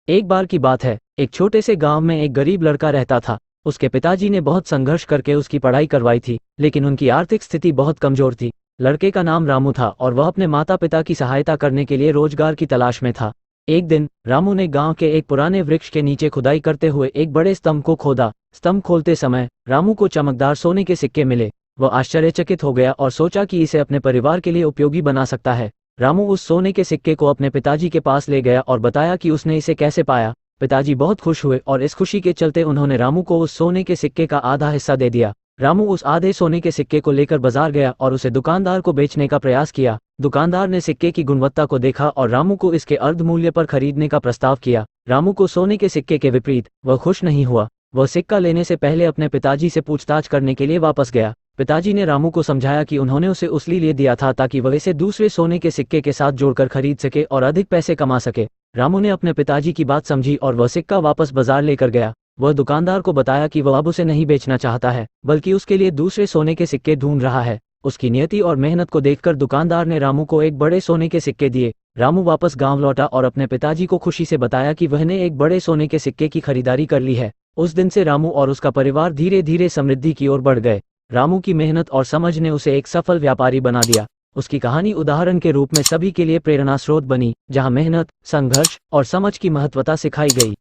एक बार की बात है, एक छोटे से गांव में एक गरीब लड़का रहता था। उसके पिताजी ने बहुत संघर्ष करके उसकी पढ़ाई करवाई थी, लेकिन उनकी आर्थिक स्थिति बहुत कमजोर थी। लड़के का नाम रामू था और वह अपने माता पिता की सहायता करने के लिए रोजगार की तलाश में था। एक दिन रामू ने गांव के एक पुराने वृक्ष के नीचे खुदाई करते हुए एक बड़े स्तंभ को खोदा। स्तंभ खोलते समय रामू को चमकदार सोने के सिक्के मिले। वह आश्चर्यचकित हो गया और सोचा कि इसे अपने परिवार के लिए उपयोगी बना सकता है। रामू उस सोने के सिक्के को अपने पिताजी के पास ले गया और बताया कि उसने इसे कैसे पाया। पिताजी बहुत खुश हुए और इस खुशी के चलते उन्होंने रामू को उस सोने के सिक्के का आधा हिस्सा दे दिया। रामू उस आधे सोने के सिक्के को लेकर बाजार गया और उसे दुकानदार को बेचने का प्रयास किया। दुकानदार ने सिक्के की गुणवत्ता को देखा और रामू को इसके अर्ध मूल्य पर खरीदने का प्रस्ताव किया। रामू को सोने के सिक्के के विपरीत वह खुश नहीं हुआ। वह सिक्का लेने से पहले अपने पिताजी से पूछताछ करने के लिए वापस गया। पिताजी ने रामू को समझाया कि उन्होंने उसे इसलिए दिया था ताकि वह इसे दूसरे सोने के सिक्के के साथ जोड़कर खरीद सके और अधिक पैसे कमा सके। रामू ने अपने पिताजी की बात समझी और वह सिक्का वापस बाजार लेकर गया। वह दुकानदार को बताया कि वह अब उसे नहीं बेचना चाहता है, बल्कि उसके लिए दूसरे सोने के सिक्के ढूंढ रहा है। उसकी नियति और मेहनत को देखकर दुकानदार ने रामू को एक बड़े सोने के सिक्के दिए। रामू वापस गांव लौटा और अपने पिताजी को खुशी से बताया कि वहने एक बड़े सोने के सिक्के की खरीदारी कर ली है। उस दिन से रामू और उसका परिवार धीरे धीरे समृद्धि की ओर बढ़ गए। रामू की मेहनत और समझ ने उसे एक सफल व्यापारी बना दिया। उसकी कहानी उदाहरण के रूप में सभी के लिए प्रेरणा स्रोत बनी, जहां मेहनत, संघर्ष और समझ की महत्वता सिखाई गई।